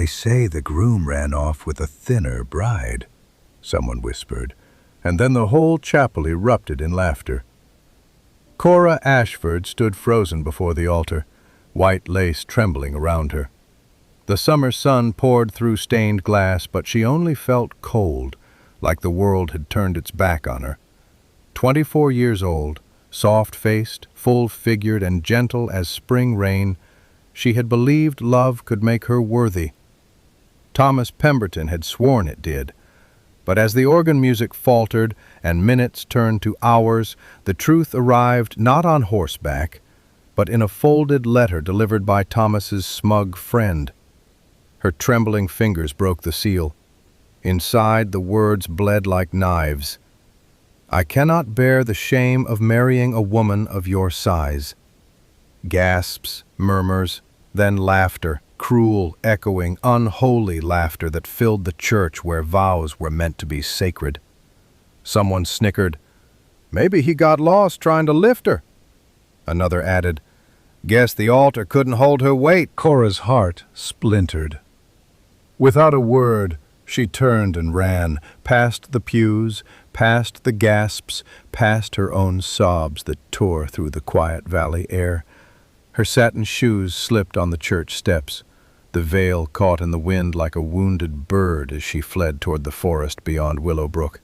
"They say the groom ran off with a thinner bride," someone whispered, and then the whole chapel erupted in laughter. Cora Ashford stood frozen before the altar, white lace trembling around her. The summer sun poured through stained glass, but she only felt cold, like the world had turned its back on her. 24 years old, soft-faced, full-figured, and gentle as spring rain, she had believed love could make her worthy. Thomas Pemberton had sworn it did. But as the organ music faltered and minutes turned to hours, the truth arrived not on horseback, but in a folded letter delivered by Thomas's smug friend. Her trembling fingers broke the seal. Inside, the words bled like knives. "I cannot bear the shame of marrying a woman of your size." Gasps, murmurs, then laughter, cruel, echoing, unholy laughter that filled the church where vows were meant to be sacred. Someone snickered, "Maybe he got lost trying to lift her." Another added, "Guess the altar couldn't hold her weight." Cora's heart splintered. Without a word, she turned and ran, past the pews, past the gasps, past her own sobs that tore through the quiet valley air. Her satin shoes slipped on the church steps. The veil caught in the wind like a wounded bird as she fled toward the forest beyond Willowbrook.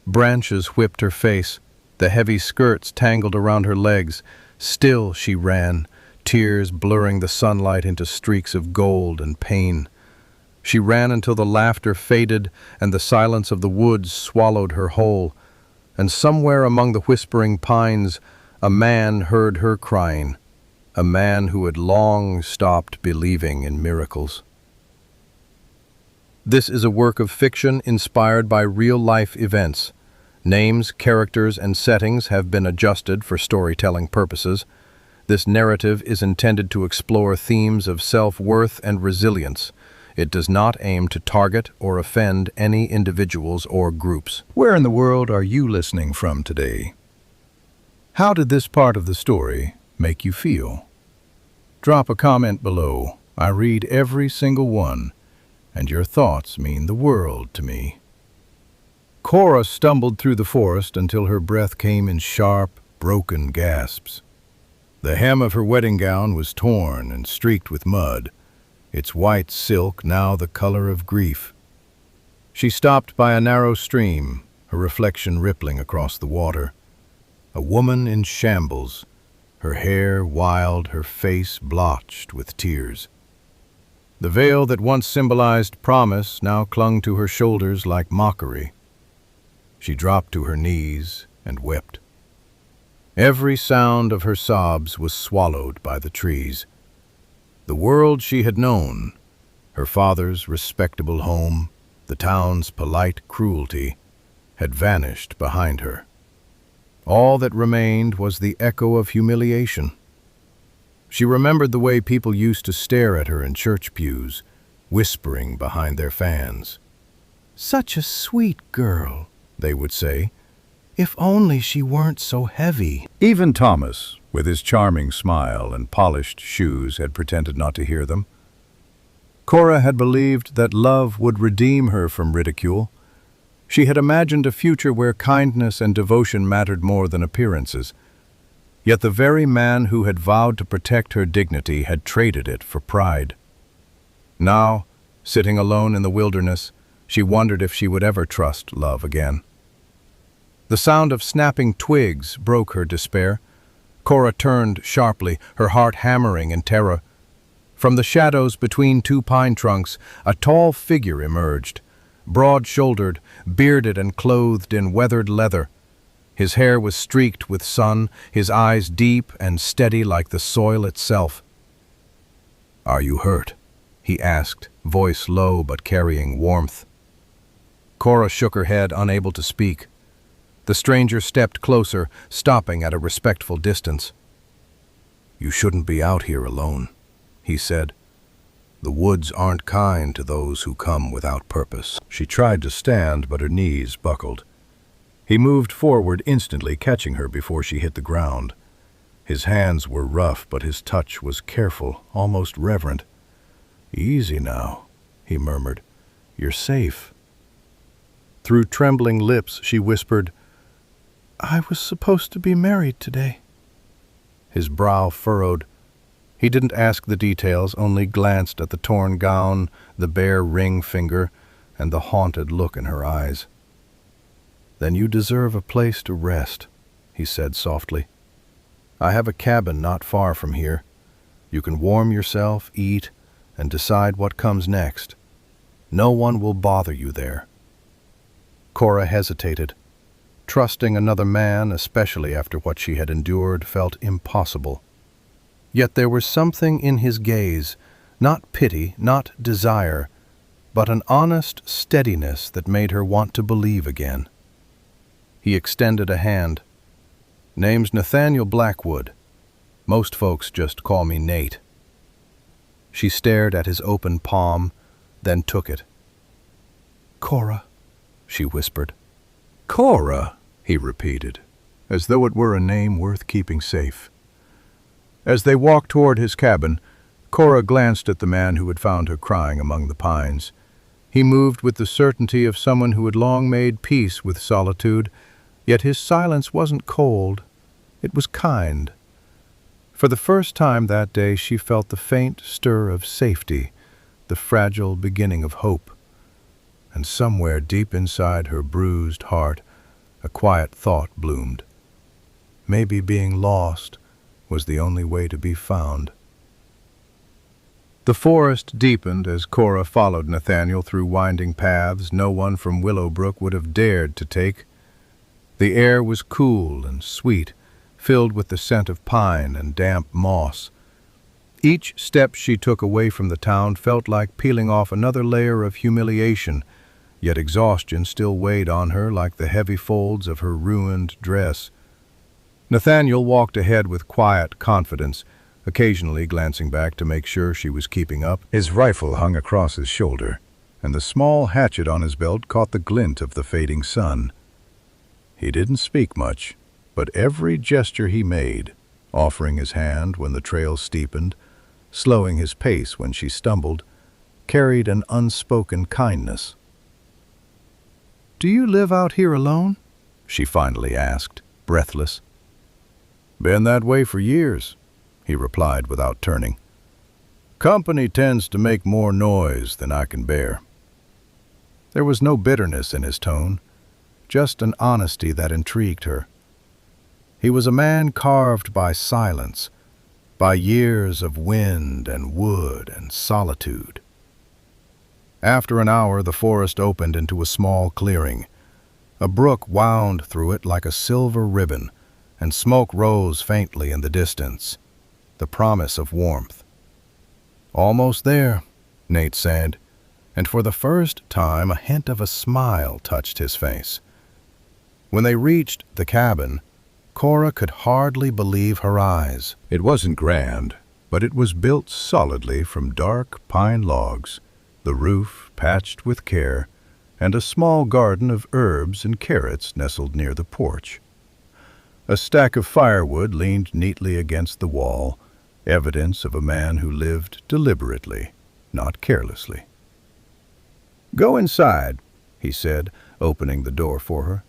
Branches whipped her face. The heavy skirts tangled around her legs. Still she ran, tears blurring the sunlight into streaks of gold and pain. She ran until the laughter faded and the silence of the woods swallowed her whole. And somewhere among the whispering pines, a man heard her crying, a man who had long stopped believing in miracles. This is a work of fiction inspired by real-life events. Names, characters, and settings have been adjusted for storytelling purposes. This narrative is intended to explore themes of self-worth and resilience. It does not aim to target or offend any individuals or groups. Where in the world are you listening from today? How did this part of the story make you feel? Drop a comment below. I read every single one, and your thoughts mean the world to me. Cora stumbled through the forest until her breath came in sharp, broken gasps. The hem of her wedding gown was torn and streaked with mud, its white silk now the color of grief. She stopped by a narrow stream, her reflection rippling across the water. A woman in shambles, her hair wild, her face blotched with tears. The veil that once symbolized promise now clung to her shoulders like mockery. She dropped to her knees and wept. Every sound of her sobs was swallowed by the trees. The world she had known, her father's respectable home, the town's polite cruelty, had vanished behind her. All that remained was the echo of humiliation. She remembered the way people used to stare at her in church pews, whispering behind their fans. "Such a sweet girl," they would say. "If only she weren't so heavy." Even Thomas, with his charming smile and polished shoes, had pretended not to hear them. Cora had believed that love would redeem her from ridicule. She had imagined a future where kindness and devotion mattered more than appearances. Yet the very man who had vowed to protect her dignity had traded it for pride. Now, sitting alone in the wilderness, she wondered if she would ever trust love again. The sound of snapping twigs broke her despair. Cora turned sharply, her heart hammering in terror. From the shadows between two pine trunks, a tall figure emerged, broad-shouldered, bearded and clothed in weathered leather. His hair was streaked with sun, his eyes deep and steady like the soil itself. "Are you hurt?" he asked, voice low but carrying warmth. Cora shook her head, unable to speak. The stranger stepped closer, stopping at a respectful distance. "You shouldn't be out here alone," he said. "The woods aren't kind to those who come without purpose." She tried to stand, but her knees buckled. He moved forward instantly, catching her before she hit the ground. His hands were rough, but his touch was careful, almost reverent. "Easy now," he murmured. "You're safe." Through trembling lips, she whispered, "I was supposed to be married today." His brow furrowed. He didn't ask the details, only glanced at the torn gown, the bare ring finger, and the haunted look in her eyes. "Then you deserve a place to rest," he said softly. "I have a cabin not far from here. You can warm yourself, eat, and decide what comes next. No one will bother you there." Cora hesitated. Trusting another man, especially after what she had endured, felt impossible. Yet there was something in his gaze, not pity, not desire, but an honest steadiness that made her want to believe again. He extended a hand. "Name's Nathaniel Blackwood. Most folks just call me Nate." She stared at his open palm, then took it. "Cora," she whispered. "Cora," he repeated, as though it were a name worth keeping safe. As they walked toward his cabin, Cora glanced at the man who had found her crying among the pines. He moved with the certainty of someone who had long made peace with solitude, yet his silence wasn't cold, it was kind. For the first time that day she felt the faint stir of safety, the fragile beginning of hope. And somewhere deep inside her bruised heart, a quiet thought bloomed. Maybe being lost was the only way to be found. The forest deepened as Cora followed Nathaniel through winding paths no one from Willowbrook would have dared to take. The air was cool and sweet, filled with the scent of pine and damp moss. Each step she took away from the town felt like peeling off another layer of humiliation, yet exhaustion still weighed on her like the heavy folds of her ruined dress. Nathaniel walked ahead with quiet confidence, occasionally glancing back to make sure she was keeping up. His rifle hung across his shoulder, and the small hatchet on his belt caught the glint of the fading sun. He didn't speak much, but every gesture he made, offering his hand when the trail steepened, slowing his pace when she stumbled, carried an unspoken kindness. "Do you live out here alone?" she finally asked, breathless. "Been that way for years," he replied without turning. "Company tends to make more noise than I can bear." There was no bitterness in his tone, just an honesty that intrigued her. He was a man carved by silence, by years of wind and wood and solitude. After an hour, the forest opened into a small clearing. A brook wound through it like a silver ribbon, and smoke rose faintly in the distance, the promise of warmth. "Almost there," Nate said, and for the first time a hint of a smile touched his face. When they reached the cabin, Cora could hardly believe her eyes. It wasn't grand, but it was built solidly from dark pine logs, the roof patched with care, and a small garden of herbs and carrots nestled near the porch. A stack of firewood leaned neatly against the wall, evidence of a man who lived deliberately, not carelessly. "Go inside," he said, opening the door for her.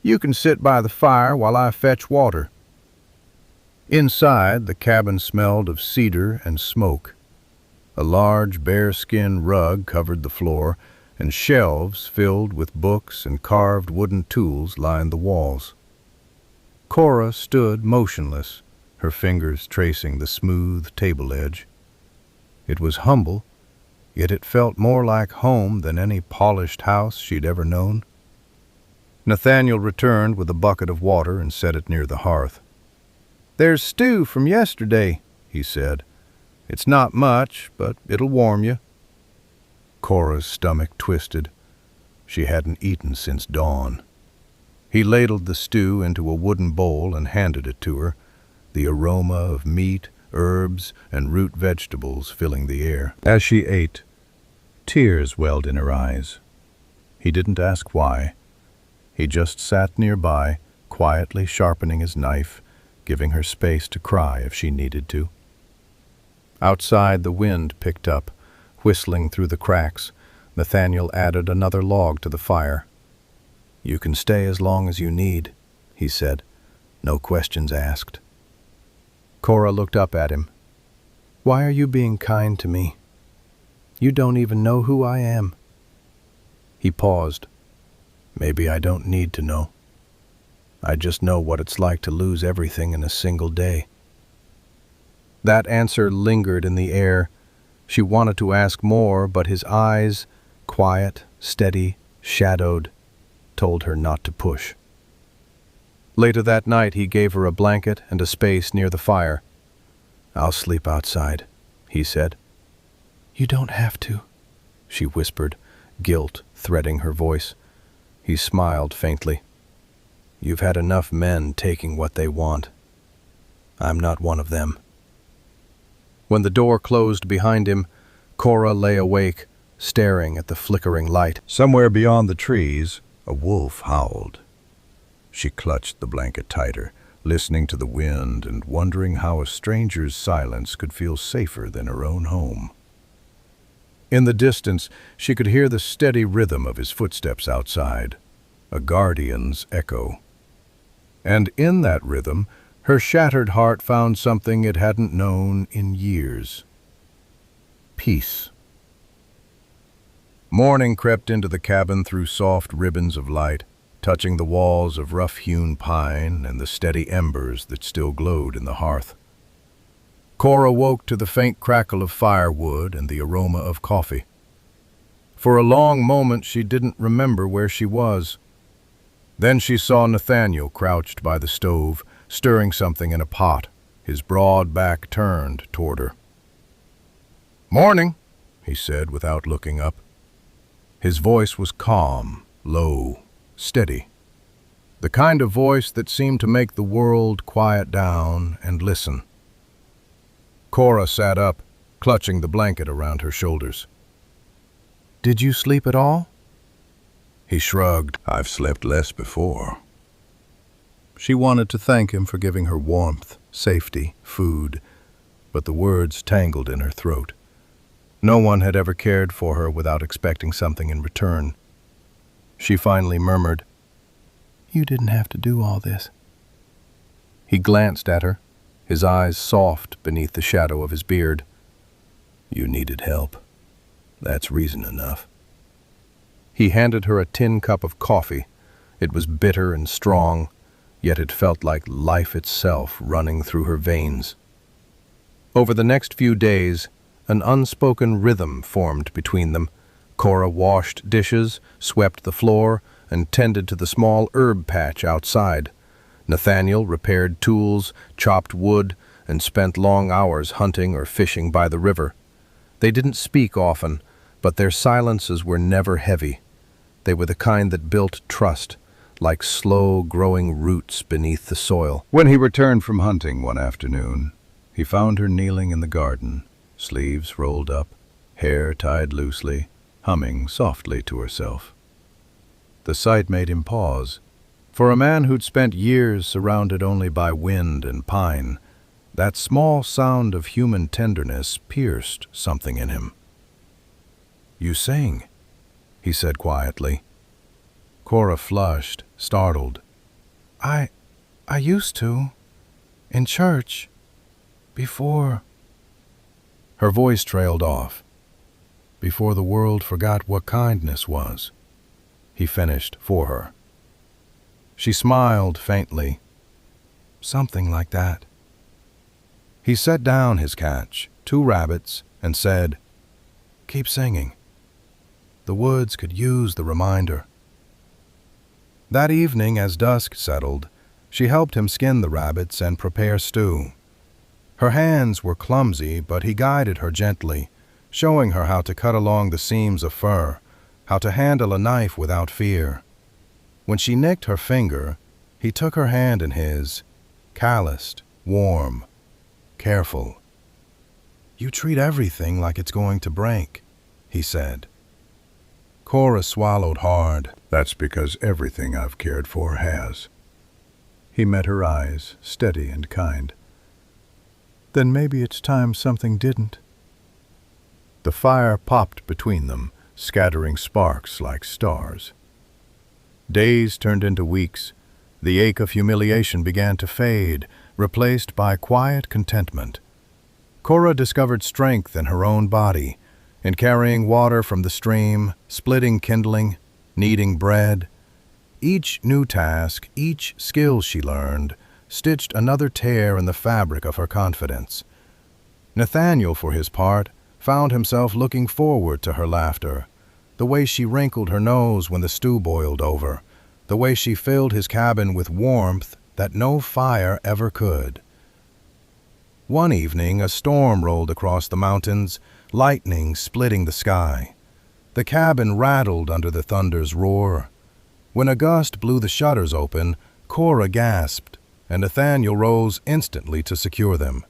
"You can sit by the fire while I fetch water." Inside, the cabin smelled of cedar and smoke. A large bearskin rug covered the floor, and shelves filled with books and carved wooden tools lined the walls. Cora stood motionless, her fingers tracing the smooth table edge. It was humble, yet it felt more like home than any polished house she'd ever known. Nathaniel returned with a bucket of water and set it near the hearth. "There's stew from yesterday," he said. "It's not much, but it'll warm you." Cora's stomach twisted. She hadn't eaten since dawn. He ladled the stew into a wooden bowl and handed it to her, the aroma of meat, herbs, and root vegetables filling the air. As she ate, tears welled in her eyes. He didn't ask why. He just sat nearby, quietly sharpening his knife, giving her space to cry if she needed to. Outside, the wind picked up, Whistling through the cracks, Nathaniel added another log to the fire. "You can stay as long as you need," he said. "No questions asked." Cora looked up at him. "Why are you being kind to me? You don't even know who I am." He paused. "Maybe I don't need to know. I just know what it's like to lose everything in a single day." That answer lingered in the air. She wanted to ask more, but his eyes, quiet, steady, shadowed, told her not to push. Later that night he gave her a blanket and a space near the fire. "I'll sleep outside," he said. "You don't have to," she whispered, guilt threading her voice. He smiled faintly. "You've had enough men taking what they want. I'm not one of them." When the door closed behind him, Cora lay awake, staring at the flickering light. Somewhere beyond the trees, a wolf howled. She clutched the blanket tighter, listening to the wind and wondering how a stranger's silence could feel safer than her own home. In the distance, she could hear the steady rhythm of his footsteps outside, a guardian's echo. And in that rhythm, her shattered heart found something it hadn't known in years. Peace. Morning crept into the cabin through soft ribbons of light, touching the walls of rough-hewn pine and the steady embers that still glowed in the hearth. Cora woke to the faint crackle of firewood and the aroma of coffee. For a long moment she didn't remember where she was. Then she saw Nathaniel crouched by the stove, stirring something in a pot, his broad back turned toward her. "Morning," he said without looking up. His voice was calm, low, steady. The kind of voice that seemed to make the world quiet down and listen. Cora sat up, clutching the blanket around her shoulders. "Did you sleep at all?" He shrugged. "I've slept less before." She wanted to thank him for giving her warmth, safety, food, but the words tangled in her throat. No one had ever cared for her without expecting something in return. She finally murmured, "You didn't have to do all this." He glanced at her, his eyes soft beneath the shadow of his beard. "You needed help. That's reason enough." He handed her a tin cup of coffee. It was bitter and strong, yet it felt like life itself running through her veins. Over the next few days, an unspoken rhythm formed between them. Cora washed dishes, swept the floor, and tended to the small herb patch outside. Nathaniel repaired tools, chopped wood, and spent long hours hunting or fishing by the river. They didn't speak often, but their silences were never heavy. They were the kind that built trust, like slow-growing roots beneath the soil. When he returned from hunting one afternoon, he found her kneeling in the garden, sleeves rolled up, hair tied loosely, humming softly to herself. The sight made him pause. For a man who'd spent years surrounded only by wind and pine, that small sound of human tenderness pierced something in him. "You sing," he said quietly. Cora flushed, startled. I used to. In church. Before." Her voice trailed off. "Before the world forgot what kindness was," he finished for her. She smiled faintly. "Something like that." He set down his catch, 2 rabbits, and said, "Keep singing. The woods could use the reminder." That evening, as dusk settled, she helped him skin the rabbits and prepare stew. Her hands were clumsy, but he guided her gently, showing her how to cut along the seams of fur, how to handle a knife without fear. When she nicked her finger, he took her hand in his, calloused, warm, careful. "You treat everything like it's going to break," he said. Cora swallowed hard. "That's because everything I've cared for has." He met her eyes, steady and kind. "Then maybe it's time something didn't." The fire popped between them, scattering sparks like stars. Days turned into weeks. The ache of humiliation began to fade, replaced by quiet contentment. Cora discovered strength in her own body, in carrying water from the stream, splitting kindling, kneading bread. Each new task, each skill she learned, stitched another tear in the fabric of her confidence. Nathaniel, for his part, found himself looking forward to her laughter, the way she wrinkled her nose when the stew boiled over, the way she filled his cabin with warmth that no fire ever could. One evening, a storm rolled across the mountains, lightning splitting the sky. The cabin rattled under the thunder's roar. When a gust blew the shutters open, Cora gasped, and Nathaniel rose instantly to secure them.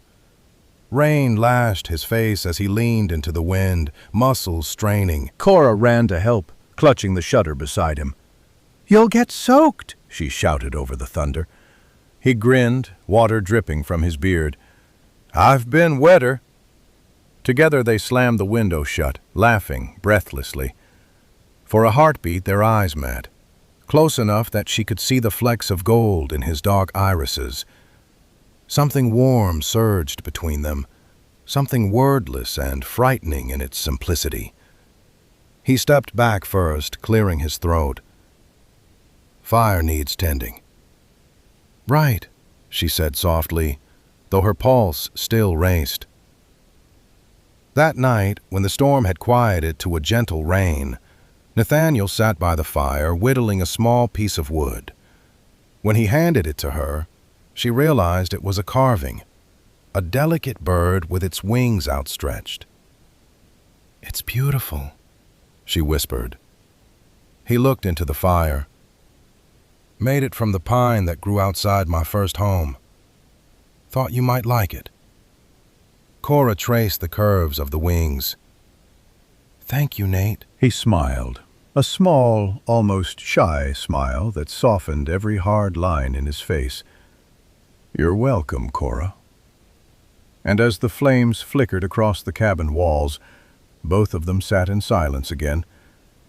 Rain lashed his face as he leaned into the wind, muscles straining. Cora ran to help, clutching the shutter beside him. "You'll get soaked," she shouted over the thunder. He grinned, water dripping from his beard. "I've been wetter." Together they slammed the window shut, laughing breathlessly. For a heartbeat their eyes met, close enough that she could see the flecks of gold in his dark irises. Something warm surged between them, something wordless and frightening in its simplicity. He stepped back first, clearing his throat. "Fire needs tending." "Right," she said softly, though her pulse still raced. That night, when the storm had quieted to a gentle rain, Nathaniel sat by the fire, whittling a small piece of wood. When he handed it to her, she realized it was a carving, a delicate bird with its wings outstretched. "It's beautiful," she whispered. He looked into the fire. "Made it from the pine that grew outside my first home. Thought you might like it." Cora traced the curves of the wings. "Thank you, Nate." He smiled, a small, almost shy smile that softened every hard line in his face. "You're welcome, Cora." And as the flames flickered across the cabin walls, both of them sat in silence again.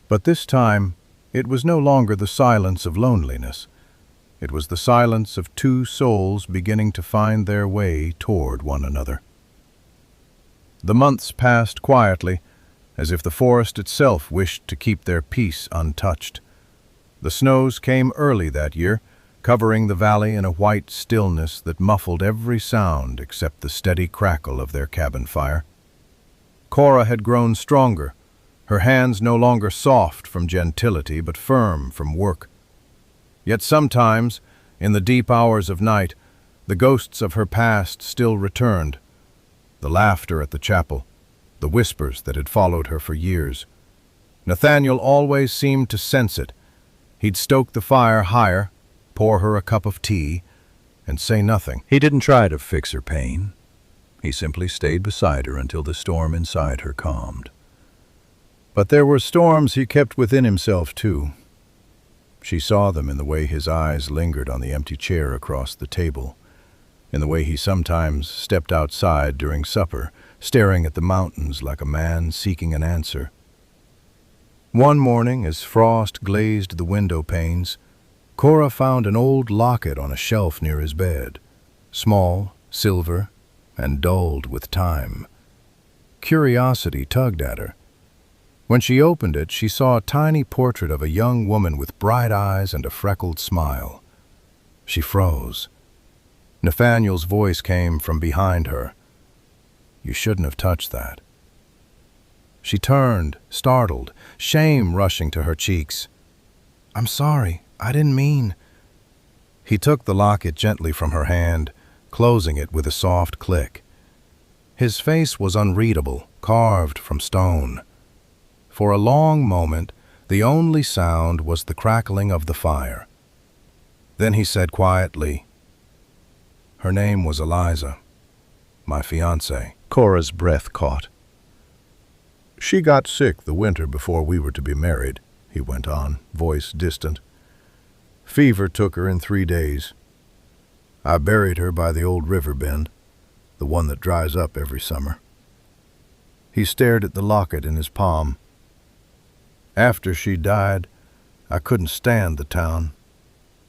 But this time, it was no longer the silence of loneliness. It was the silence of two souls beginning to find their way toward one another. The months passed quietly, as if the forest itself wished to keep their peace untouched. The snows came early that year, covering the valley in a white stillness that muffled every sound except the steady crackle of their cabin fire. Cora had grown stronger, her hands no longer soft from gentility but firm from work. Yet sometimes, in the deep hours of night, the ghosts of her past still returned. The laughter at the chapel, the whispers that had followed her for years. Nathaniel always seemed to sense it. He'd stoke the fire higher, pour her a cup of tea, and say nothing. He didn't try to fix her pain. He simply stayed beside her until the storm inside her calmed. But there were storms he kept within himself, too. She saw them in the way his eyes lingered on the empty chair across the table, in the way he sometimes stepped outside during supper, staring at the mountains like a man seeking an answer. One morning, as frost glazed the window panes, Cora found an old locket on a shelf near his bed, small, silver, and dulled with time. Curiosity tugged at her. When she opened it, she saw a tiny portrait of a young woman with bright eyes and a freckled smile. She froze. Nathaniel's voice came from behind her. "You shouldn't have touched that." She turned, startled, shame rushing to her cheeks. "I'm sorry, I didn't mean." He took the locket gently from her hand, closing it with a soft click. His face was unreadable, carved from stone. For a long moment, the only sound was the crackling of the fire. Then he said quietly, "Her name was Eliza, my fiancée." Cora's breath caught. "She got sick the winter before we were to be married," he went on, voice distant. "Fever took her in 3 days. I buried her by the old river bend, the one that dries up every summer." He stared at the locket in his palm. "After she died, I couldn't stand the town.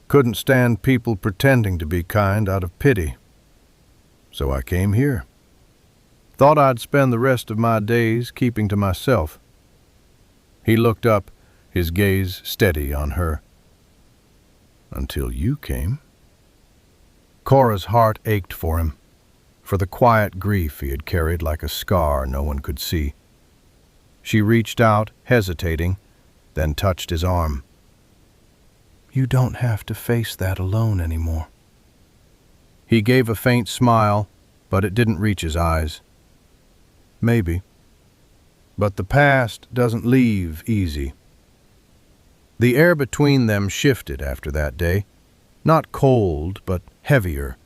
Couldn't stand people pretending to be kind out of pity. So I came here. Thought I'd spend the rest of my days keeping to myself." He looked up, his gaze steady on her. "Until you came." Cora's heart ached for him, for the quiet grief he had carried like a scar no one could see. She reached out, hesitating, then touched his arm. "You don't have to face that alone anymore." He gave a faint smile, but it didn't reach his eyes. "Maybe. But the past doesn't leave easy." The air between them shifted after that day, not cold, but heavier,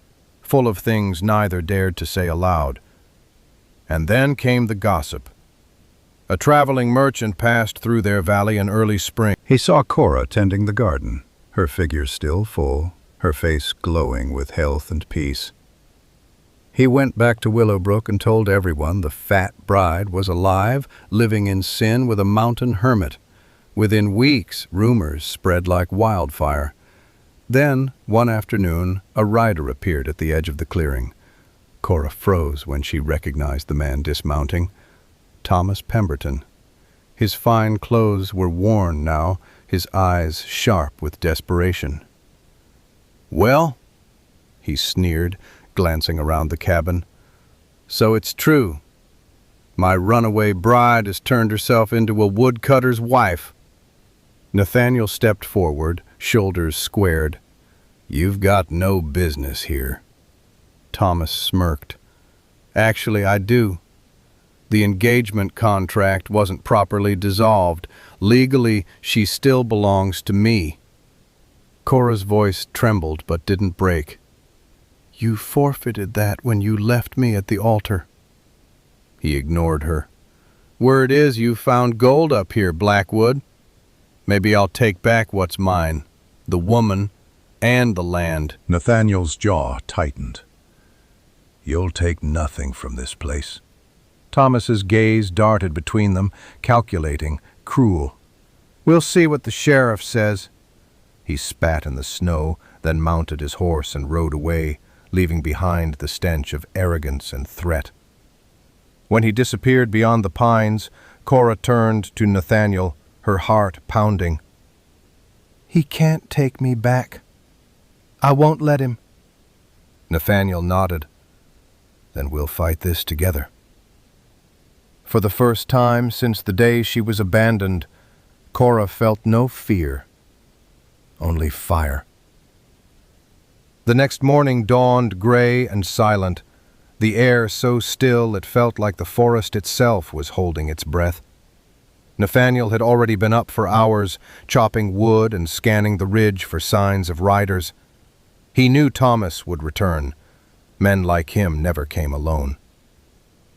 full of things neither dared to say aloud. And then came the gossip. A traveling merchant passed through their valley in early spring. He saw Cora tending the garden, her figure still full, her face glowing with health and peace. He went back to Willowbrook and told everyone the fat bride was alive, living in sin with a mountain hermit. Within weeks, rumors spread like wildfire. Then, one afternoon, a rider appeared at the edge of the clearing. Cora froze when she recognized the man dismounting. Thomas Pemberton. His fine clothes were worn now, his eyes sharp with desperation. "Well," he sneered, glancing around the cabin, "so it's true. My runaway bride has turned herself into a woodcutter's wife." Nathaniel stepped forward, shoulders squared. "You've got no business here." Thomas smirked. "Actually, I do. The engagement contract wasn't properly dissolved. Legally, she still belongs to me." Cora's voice trembled but didn't break. "You forfeited that when you left me at the altar." He ignored her. "Word is you found gold up here, Blackwood. Maybe I'll take back what's mine, the woman and the land." Nathaniel's jaw tightened. "You'll take nothing from this place." Thomas's gaze darted between them, calculating, cruel. "We'll see what the sheriff says." He spat in the snow, then mounted his horse and rode away, leaving behind the stench of arrogance and threat. When he disappeared beyond the pines, Cora turned to Nathaniel, her heart pounding. "He can't take me back. I won't let him." Nathaniel nodded. "Then we'll fight this together." For the first time since the day she was abandoned, Cora felt no fear, only fire. The next morning dawned gray and silent, the air so still it felt like the forest itself was holding its breath. Nathaniel had already been up for hours, chopping wood and scanning the ridge for signs of riders. He knew Thomas would return. Men like him never came alone.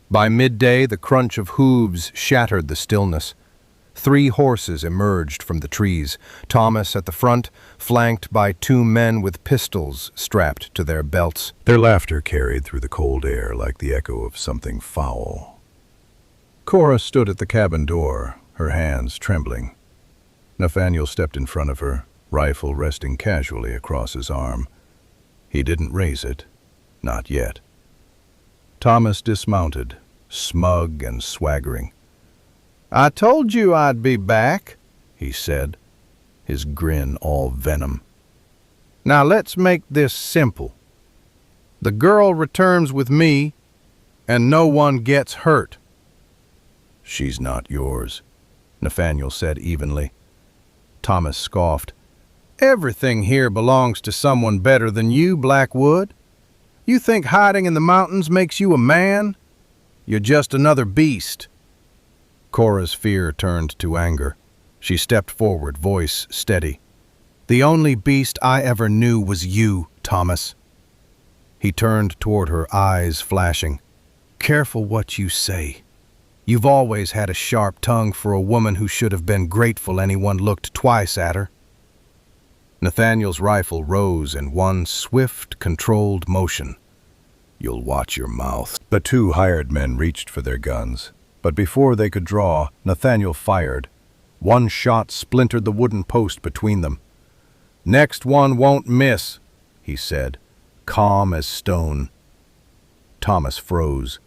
By midday, the crunch of hooves shattered the stillness. 3 horses emerged from the trees, Thomas at the front, flanked by 2 men with pistols strapped to their belts. Their laughter carried through the cold air like the echo of something foul. Cora stood at the cabin door, her hands trembling. Nathaniel stepped in front of her, rifle resting casually across his arm. He didn't raise it, not yet. Thomas dismounted, smug and swaggering. "I told you I'd be back," he said, his grin all venom. "Now let's make this simple. The girl returns with me, and no one gets hurt." "She's not yours," Nathaniel said evenly. Thomas scoffed. "Everything here belongs to someone better than you, Blackwood. You think hiding in the mountains makes you a man? You're just another beast." Cora's fear turned to anger. She stepped forward, voice steady. "The only beast I ever knew was you, Thomas." He turned toward her, eyes flashing. "Careful what you say. You've always had a sharp tongue for a woman who should have been grateful anyone looked twice at her." Nathaniel's rifle rose in one swift, controlled motion. "You'll watch your mouth." The 2 hired men reached for their guns. But before they could draw, Nathaniel fired. One shot splintered the wooden post between them. "Next one won't miss," he said, calm as stone. Thomas froze.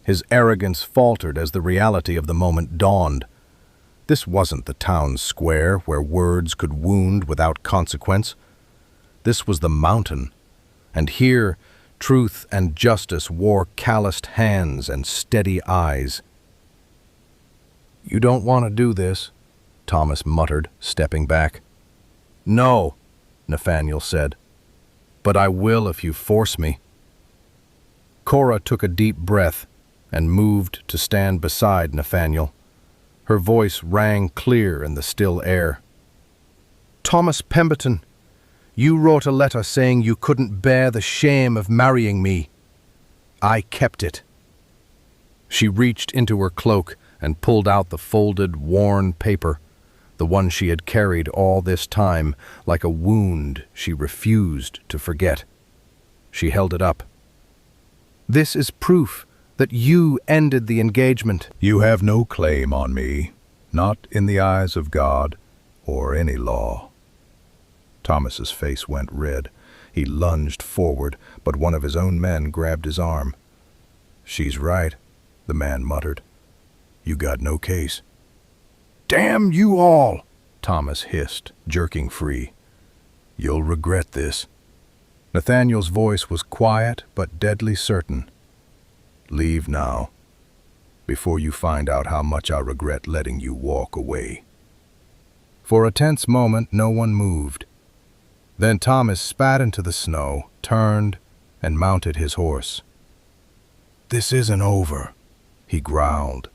His arrogance faltered as the reality of the moment dawned. This wasn't the town square where words could wound without consequence. This was the mountain, and here truth and justice wore calloused hands and steady eyes. "You don't want to do this," Thomas muttered, stepping back. "No," Nathaniel said, "but I will if you force me." Cora took a deep breath and moved to stand beside Nathaniel. Her voice rang clear in the still air. "Thomas Pemberton, you wrote a letter saying you couldn't bear the shame of marrying me. I kept it." She reached into her cloak and pulled out the folded, worn paper, the one she had carried all this time, like a wound she refused to forget. She held it up. "This is proof that you ended the engagement." "You have no claim on me, not in the eyes of God or any law." Thomas's face went red. He lunged forward, but one of his own men grabbed his arm. "She's right," the man muttered. "You got no case." "Damn you all!" Thomas hissed, jerking free. "You'll regret this." Nathaniel's voice was quiet but deadly certain. "Leave now, before you find out how much I regret letting you walk away." For a tense moment, no one moved. Then Thomas spat into the snow, turned, and mounted his horse. "This isn't over," he growled,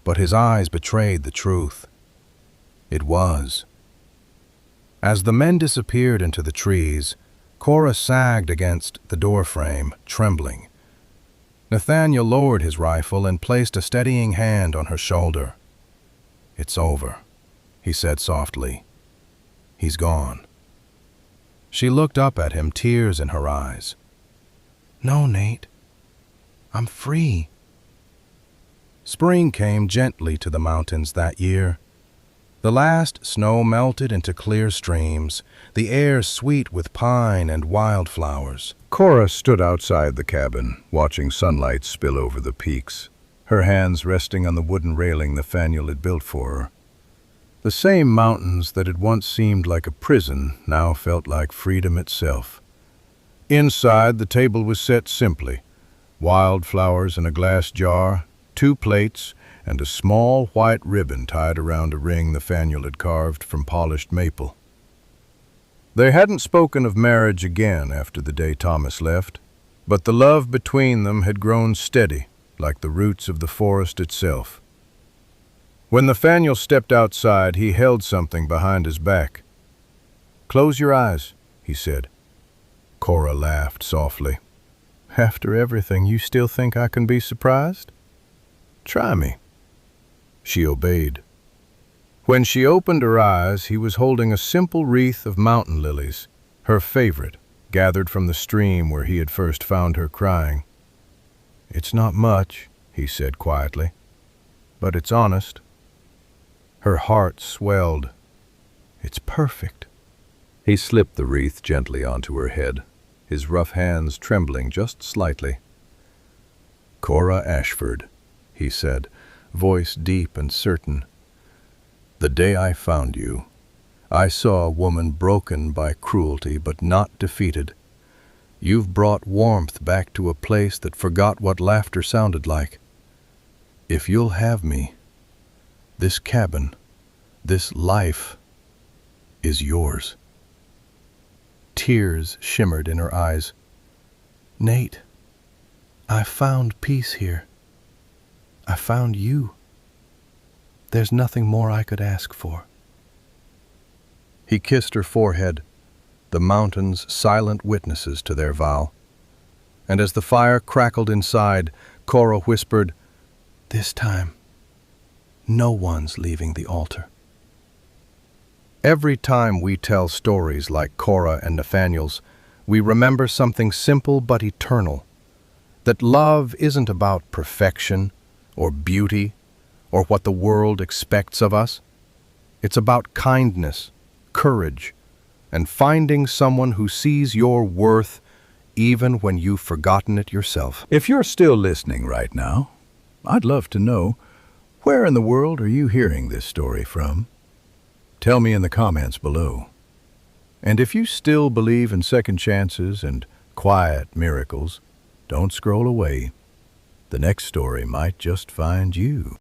but his eyes betrayed the truth. It was. As the men disappeared into the trees, Cora sagged against the doorframe, trembling. Nathaniel lowered his rifle and placed a steadying hand on her shoulder. "It's over," he said softly. "He's gone." She looked up at him, tears in her eyes. "No, Nate. I'm free." Spring came gently to the mountains that year. The last snow melted into clear streams, the air sweet with pine and wildflowers. Cora stood outside the cabin, watching sunlight spill over the peaks, her hands resting on the wooden railing Nathaniel had built for her. The same mountains that had once seemed like a prison now felt like freedom itself. Inside, the table was set simply: wildflowers in a glass jar, 2 plates, and a small white ribbon tied around a ring Nathaniel had carved from polished maple. They hadn't spoken of marriage again after the day Thomas left, but the love between them had grown steady, like the roots of the forest itself. When Nathaniel stepped outside, he held something behind his back. "Close your eyes," he said. Cora laughed softly. "After everything, you still think I can be surprised? Try me." She obeyed. When she opened her eyes, he was holding a simple wreath of mountain lilies, her favorite, gathered from the stream where he had first found her crying. "It's not much," he said quietly, "but it's honest." Her heart swelled. "It's perfect." He slipped the wreath gently onto her head, his rough hands trembling just slightly. "Cora Ashford," he said, voice deep and certain. "The day I found you, I saw a woman broken by cruelty but not defeated. You've brought warmth back to a place that forgot what laughter sounded like. If you'll have me, this cabin, this life, is yours." Tears shimmered in her eyes. "Nate, I found peace here. I found you. There's nothing more I could ask for." He kissed her forehead, the mountains silent witnesses to their vow. And as the fire crackled inside, Cora whispered, "This time, no one's leaving the altar." Every time we tell stories like Cora and Nathaniel's, we remember something simple but eternal. That love isn't about perfection or beauty, or what the world expects of us. It's about kindness, courage, and finding someone who sees your worth even when you've forgotten it yourself. If you're still listening right now, I'd love to know, where in the world are you hearing this story from? Tell me in the comments below. And if you still believe in second chances and quiet miracles, don't scroll away. The next story might just find you.